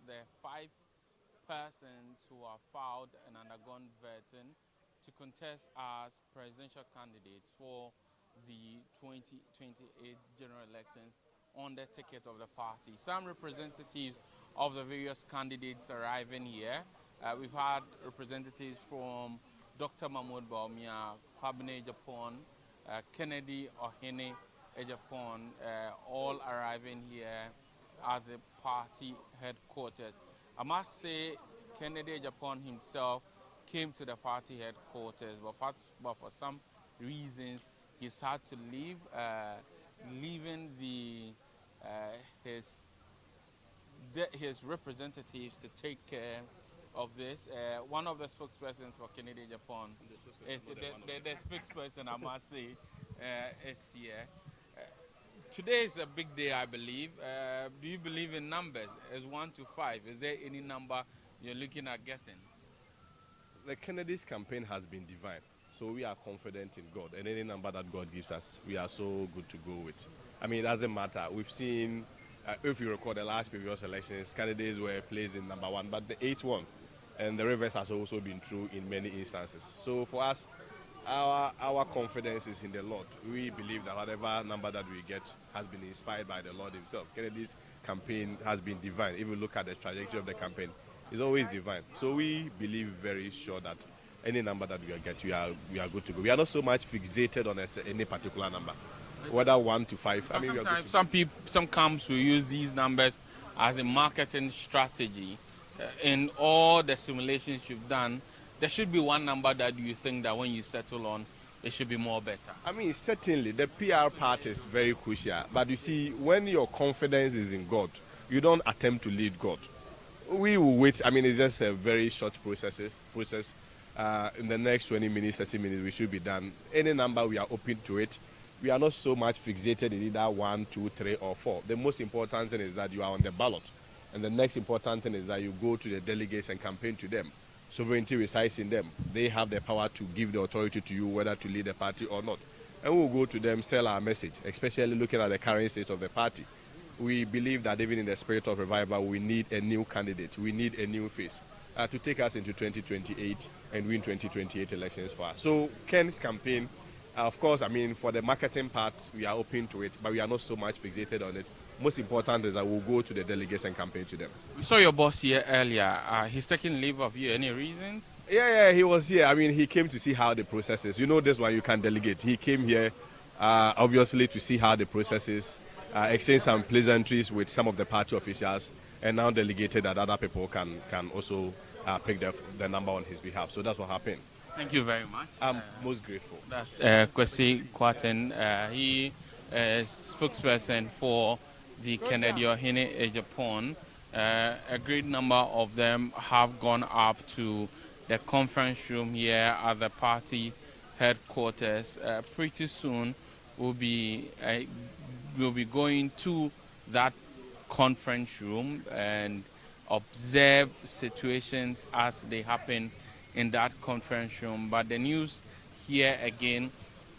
the 5 persons who have filed and undergone vetting to contest as presidential candidates for the 2028 general elections on the ticket of the party. Some representatives of the various candidates arriving here. We've had representatives from Dr. Mahmoud Baumia, Kwabene Japan, Kennedy Ohene Japan, all arriving here at the party headquarters. I must say, Kennedy Japan himself came to the party headquarters, but for some reasons he's had to leave, leaving uh, his his representatives to take care of this. One of the spokespersons for Kennedy Japan, is the spokesperson, I must say, is here. Uh, Today is a big day, I believe. Do you believe in numbers? Is 1 to 5? Is there any number you're looking at getting? The Kennedy's campaign has been divine. So we are confident in God. And any number that God gives us, we are so good to go with. I mean, it doesn't matter. We've seen, if you recall the last previous elections, candidates were placed in number 1, but the 8th one. And the reverse has also been true in many instances. So for us, our confidence is in the Lord. We believe that whatever number that we get has been inspired by the Lord himself. Kennedy's campaign has been divine. If you look at the trajectory of the campaign, it's always divine. So we believe very sure that any number that we get, we are good to go. We are not so much fixated on any particular number, whether 1 to 5. I mean, we are good to go. Some camps will use these numbers as a marketing strategy. In all the simulations you've done, there should be one number that you think that when you settle on, it should be more better. I mean, certainly the PR part is very crucial. But you see, when your confidence is in God, you don't attempt to lead God. We will wait. I mean, it's just a very short process. In the next 20 minutes, 30 minutes, we should be done. Any number, we are open to it. We are not so much fixated in either 1, 2, 3, or 4. The most important thing is that you are on the ballot. And the next important thing is that you go to the delegates and campaign to them. Sovereignty resides in them. They have the power to give the authority to you whether to lead the party or not. And we'll go to them, sell our message, especially looking at the current state of the party. We believe that even in the spirit of revival, we need a new candidate. We need a new face to take us into 2028 and win 2028 elections for us. So Ken's campaign, of course, I mean, for the marketing part, we are open to it, but we are not so much fixated on it. Most important is that we'll go to the delegates and campaign to them. We saw your boss here earlier. He's taking leave of you. Any reasons? Yeah, he was here. I mean, he came to see how the process is. You know, this one you can delegate. He came here, obviously, to see how the process is, exchange some pleasantries with some of the party officials, and now delegated that other people can also pick the number on his behalf. So that's what happened. Thank you very much. I'm most grateful. That's Kwesi Kwaten. He is spokesperson for the Kennedy Ohene Japan. A great number of them have gone up to the conference room here at the party headquarters. Pretty soon we'll be going to that conference room and observe situations as they happen in that conference room. But the news here again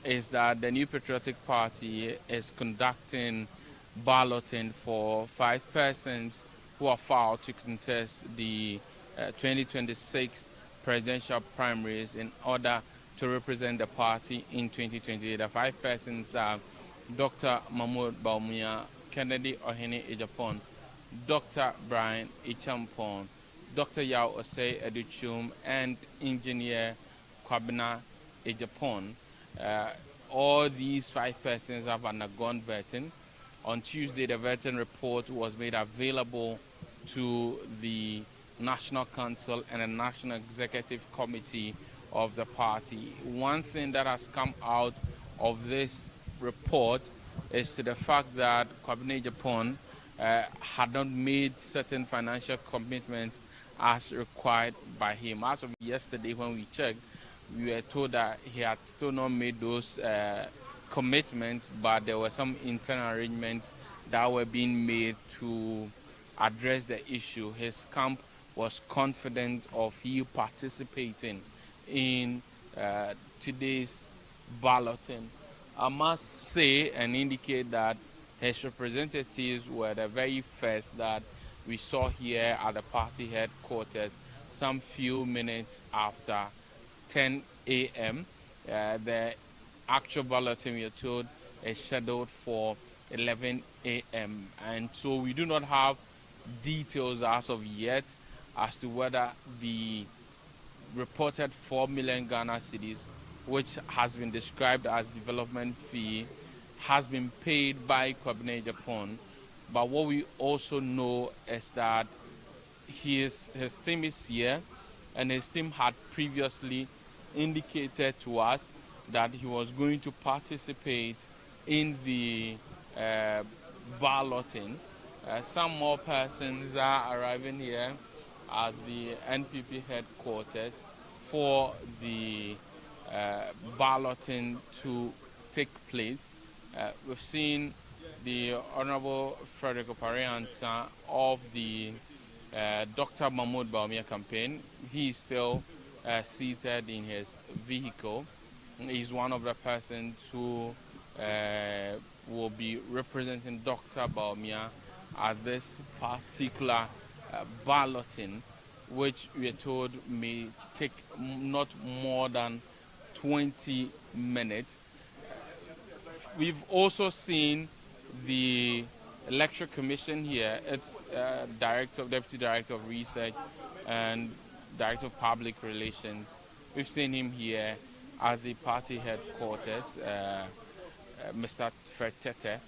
is that the New Patriotic Party is conducting balloting for 5 persons who are filed to contest the 2026 presidential primaries in order to represent the party in 2028. The 5 persons are Dr. Mahmoud Baumia, Kennedy Ohene Ejapon, Dr. Brian Ichampon, Dr. Yao Osei Educhum, and Engineer Kwabena Ejapon. All these 5 persons have undergone vetting. On Tuesday, the vetting report was made available to the National Council and the National Executive Committee of the party. One thing that has come out of this report is to the fact that Kwabena Japan had not made certain financial commitments as required by him. As of yesterday, when we checked, we were told that he had still not made those commitments, but there were some internal arrangements that were being made to address the issue. His camp was confident of you participating in today's balloting. I must say and indicate that his representatives were the very first that we saw here at the party headquarters some few minutes after 10 a.m. The actual balloting, we are told, is scheduled for 11 a.m. And so we do not have details as of yet as to whether the reported 4 million Ghana cedis, which has been described as development fee, has been paid by Kwabena Japan. But what we also know is that his team is here, and his team had previously indicated to us that he was going to participate in the balloting. Some more persons are arriving here at the NPP headquarters for the balloting to take place. We've seen the Honorable Frederick Oparianta of the Dr. Mahmoud Baumia campaign. He is still seated in his vehicle. He's one of the persons who will be representing Dr. Baumia at this particular balloting, which we are told may take not more than 20 minutes. We've also seen the Electoral Commission here. It's Deputy Director of Research and Director of Public Relations. We've seen him here at the party headquarters, Mr. Fertete.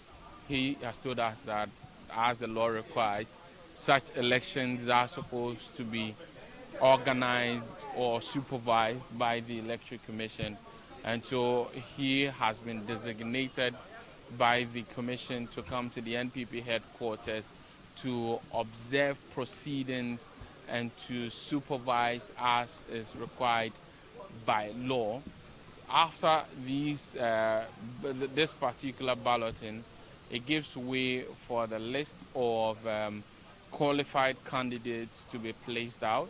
He has told us that, as the law requires, such elections are supposed to be organized or supervised by the Electoral Commission. And so he has been designated by the Commission to come to the NPP headquarters to observe proceedings and to supervise as is required by law. After this particular balloting, it gives way for the list of qualified candidates to be placed out,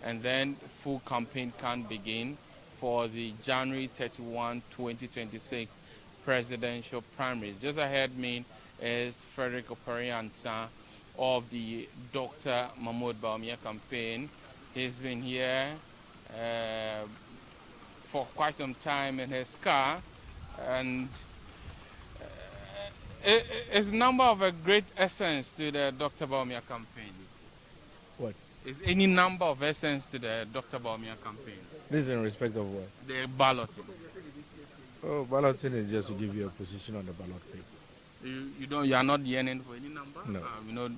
and then full campaign can begin for the January 31, 2026 presidential primaries. Just ahead me is Frederick Oparianta of the Dr. Mahmoud Baumia campaign. He's been here for quite some time in his car, and it's a number of a great essence to the Dr. Baumia campaign. What? Is any number of essence to the Dr. Baumia campaign? This is in respect of what? The balloting. Oh, balloting is just to give you a position on the ballot paper. You are not yearning for any number? No. You know,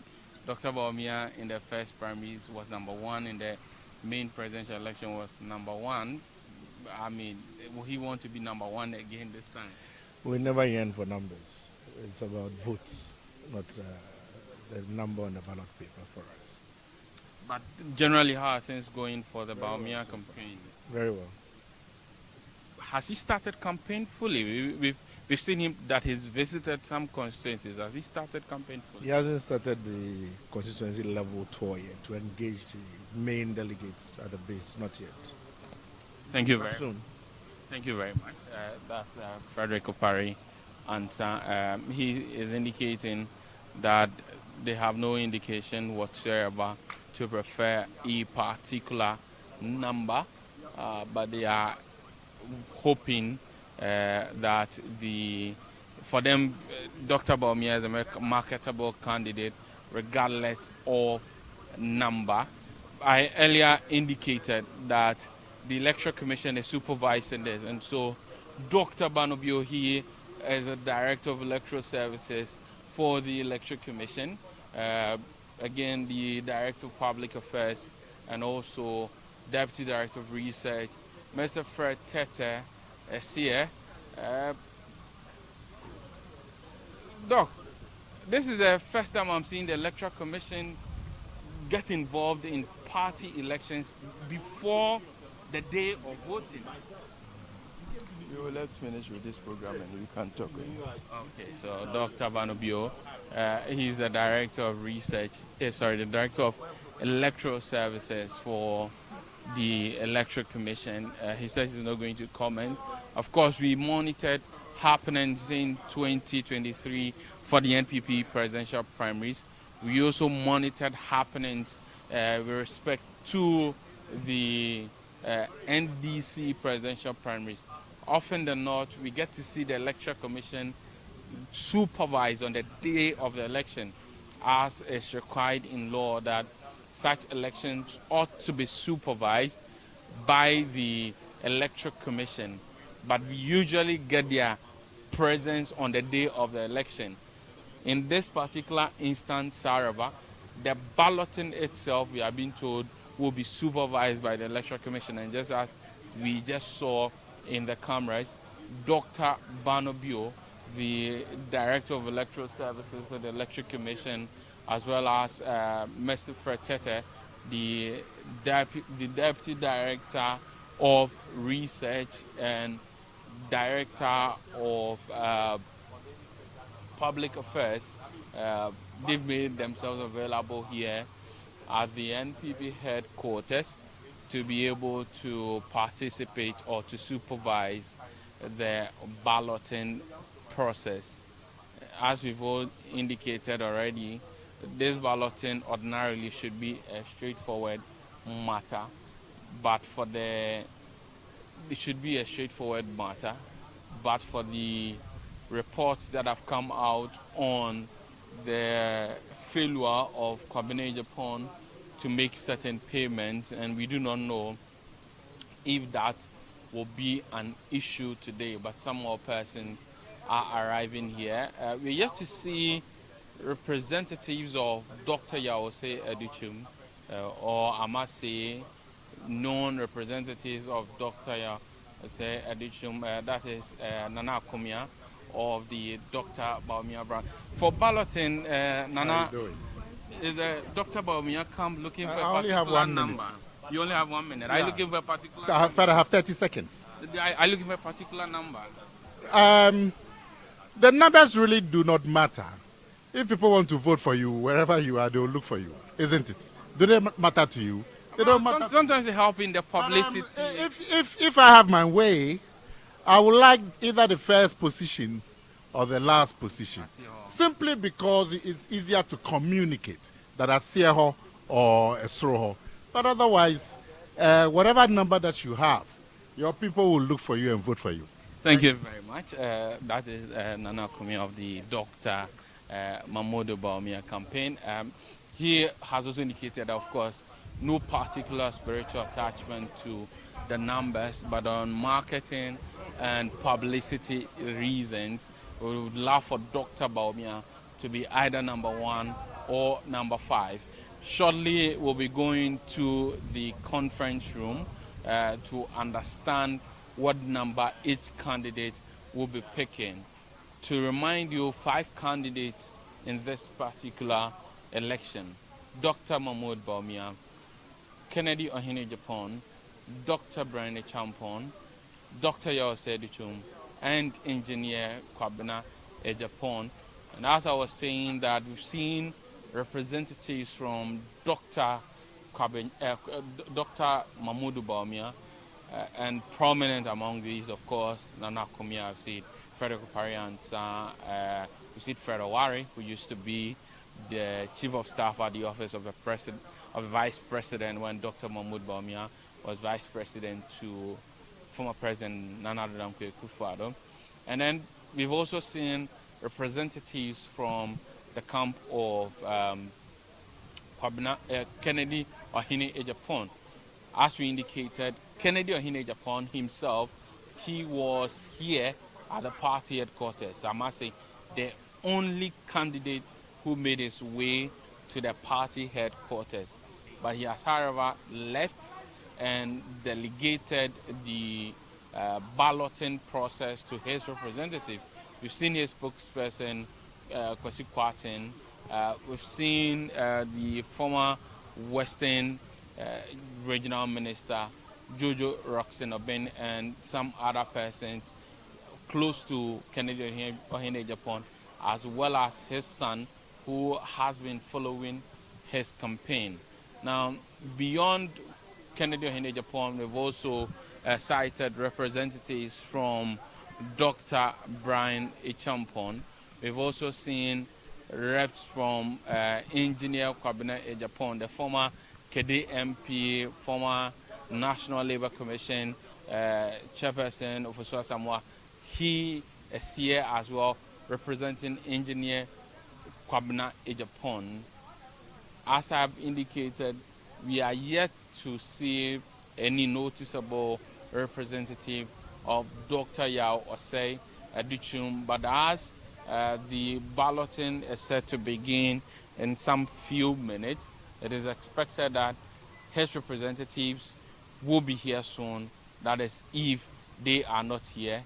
Dr. Baumia in the first primaries was number one, in the main presidential election was number one. I mean, will he want to be number one again this time? We never yearn for numbers. It's about votes, not the number on the ballot paper for us. But generally, how are things going for the Baumia campaign? Very well. Has he started campaign fully? We've seen him that he's visited some constituencies. Has he started campaign fully? He hasn't started the constituency level tour yet to engage the main delegates at the base, not yet. Thank you very Soon. much. Thank you very much. That's Frederick Opari, and he is indicating that they have no indication whatsoever to prefer a particular number, but they are hoping that for them, Dr. Baumia is a marketable candidate regardless of number. I earlier indicated that the Electoral Commission is supervising this, and so Dr. Banobio here is a Director of Electoral Services for the Electoral Commission. Again, the Director of Public Affairs and also Deputy Director of Research. Mr. Fred Tete is here. Doc, this is the first time I'm seeing the Electoral Commission get involved in party elections before the day of voting. Let's finish with this program and we can talk. Okay, so Dr. Banobio, he's the Director of Research, the Director of Electoral Services for the Electoral Commission. He says he's not going to comment. Of course, we monitored happenings in 2023 for the NPP presidential primaries. We also monitored happenings with respect to the NDC presidential primaries. Often than not, we get to see the Electoral Commission supervise on the day of the election, as is required in law that such elections ought to be supervised by the Electoral Commission. But we usually get their presence on the day of the election. In this particular instance, however, the balloting itself, we are being told, will be supervised by the Electoral Commission. And just as we just saw in the cameras, Dr. Banobio, the Director of Electoral Services of the Electoral Commission, as well as Mr. Fred Tete, the Deputy Director of Research and Director of Public Affairs, they've made themselves available here at the NPP headquarters to be able to participate or to supervise the balloting process. As we've all indicated already, this balloting ordinarily should be a straightforward matter, but it should be a straightforward matter, but for the reports that have come out on the failure of Kwabena Japan to make certain payments, and we do not know if that will be an issue today, but some more persons are arriving here. We're yet to see representatives of Dr. Yaose Educhum, or I must say, known representatives of Dr. Yaose Educhum, that is Nana Kumia, of the Dr. Baumia brand. For balloting, Nana, is Dr. Baumia come looking for a particular number? You only have 1 minute. Yeah. Are you looking for a particular number? I have 30 seconds. Are you looking for a particular number? The numbers really do not matter. If people want to vote for you, wherever you are, they will look for you, isn't it? Do they matter to you? They don't matter. Sometimes they help in the publicity. If I have my way, I would like either the first position or the last position, simply because it is easier to communicate than a Sieho or a Sroho. But otherwise, whatever number that you have, your people will look for you and vote for you. Thank you very much. That is Nana Kumi of the Dr. Mamodo Baumia campaign. He has also indicated, of course, no particular spiritual attachment to the numbers, but on marketing and publicity reasons, we would love for Dr. Baumia to be either number 1 or number 5. Shortly, we'll be going to the conference room to understand what number each candidate will be picking. To remind you, 5 candidates in this particular election: Dr. Mahmoud Baumia, Kennedy Ohene Japan, Dr. Brian Champon, Dr. Yose Duchum, and Engineer Kwabena Japan. And as I was saying, that we've seen representatives from Dr. Mahmoud Baumia, and prominent among these, of course, Nana Kumia, I've seen Frederick Pariant, we've seen Fred Owari, who used to be the Chief of Staff at the Office of the Vice President when Dr. Mahmoud Baumia was Vice President to former President Nana Addo Dankwa. And then we've also seen representatives from the camp of Kennedy Ohene Ejapon. As we indicated, Kennedy Ohene Ejapon himself, he was here at the party headquarters. I must say, the only candidate who made his way to the party headquarters. But he has, however, left and delegated the balloting process to his representatives. We've seen his spokesperson, Kwasi Kwarteng. We've seen the former Western Regional Minister, Jojo Roxen Obin, and some other persons close to Kennedy Ohene Japan, as well as his son, who has been following his campaign. Now, beyond Kennedy Ohene Japan, we've also cited representatives from Dr. Brian Echampon. We've also seen reps from Engineer Kwabena Ejapon, the former KD MP, former National Labour Commission chairperson of Osua Samoa. He is here as well, representing Engineer Kwabena Ejapon. As I've indicated, we are yet to see any noticeable representative of Dr. Yao Osei Adichum, but as the balloting is set to begin in some few minutes, it is expected that his representatives will be here soon. That is, if they are not here.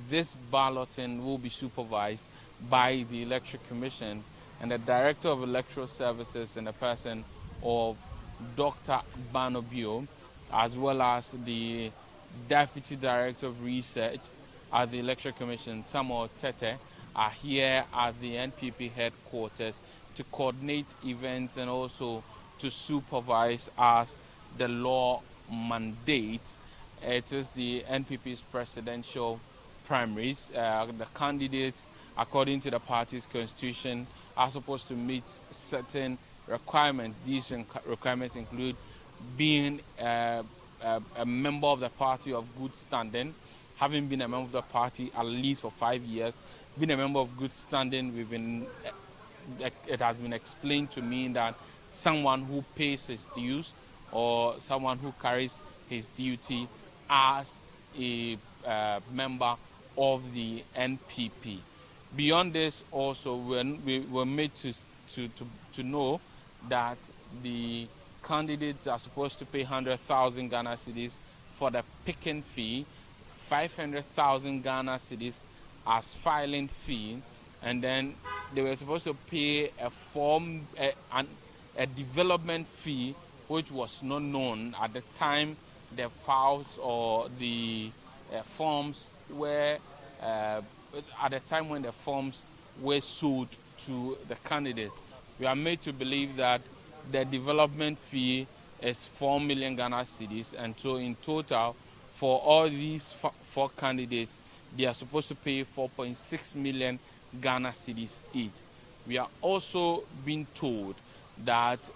This balloting will be supervised by the Electoral Commission and the Director of Electoral Services in the person of Dr. Banobio, as well as the Deputy Director of Research at the Electoral Commission, Samuel Tete, are here at the NPP headquarters to coordinate events and also to supervise as the law mandates. It is the NPP's presidential primaries. The candidates, according to the party's constitution, are supposed to meet certain requirements. These requirements include being a member of the party of good standing, having been a member of the party at least for 5 years, being a member of good standing. It has been explained to me that someone who pays his dues or someone who carries his duty as a member of the NPP. Beyond this, also, we were made to know that the candidates are supposed to pay 100,000 Ghana cedis for the picking fee, 500,000 Ghana cedis as filing fee, and then they were supposed to pay a development fee, which was not known at the time the files or the forms were at the time when the forms were sold to the candidate. We are made to believe that the development fee is 4 million Ghana cedis, and so in total, for all these four candidates, they are supposed to pay 4.6 million Ghana cedis each. We are also being told that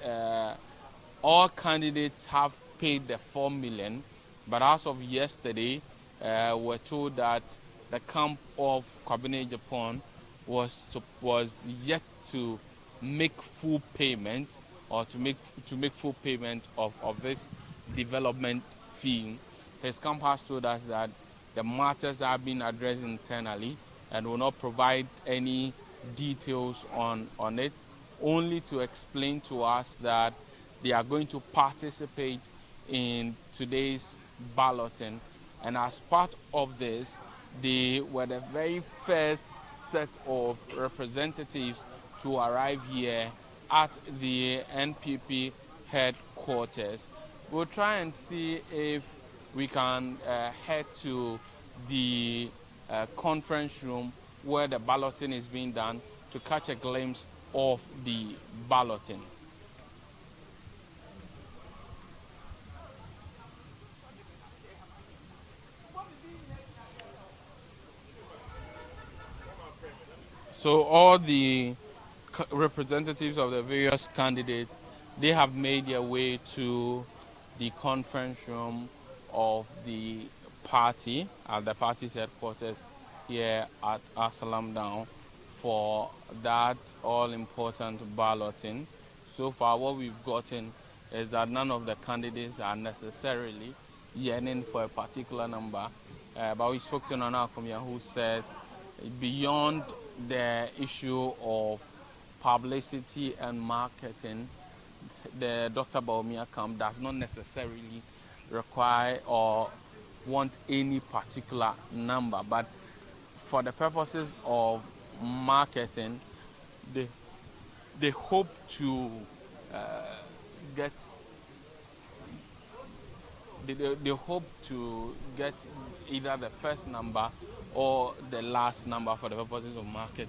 all candidates have paid the 4 million, but as of yesterday, we're told that the camp of Kwabena Japan was yet to make full payment or to make full payment of this development fee. His camp has told us that the matters are being addressed internally and will not provide any details on it, only to explain to us that they are going to participate in today's balloting. And as part of this, they were the very first set of representatives to arrive here at the NPP headquarters. We'll try and see if we can head to the conference room where the balloting is being done to catch a glimpse of the balloting. So all the representatives of the various candidates, they have made their way to the conference room of the party at the party's headquarters here at Asalam Down for that all-important balloting. So far, what we've gotten is that none of the candidates are necessarily yearning for a particular number. But we spoke to Nana Akomia, who says beyond the issue of publicity and marketing, the Dr. Baumia camp does not necessarily require or want any particular number, but for the purposes of marketing, they hope to get they hope to get either the first number or the last number for the purposes of marketing.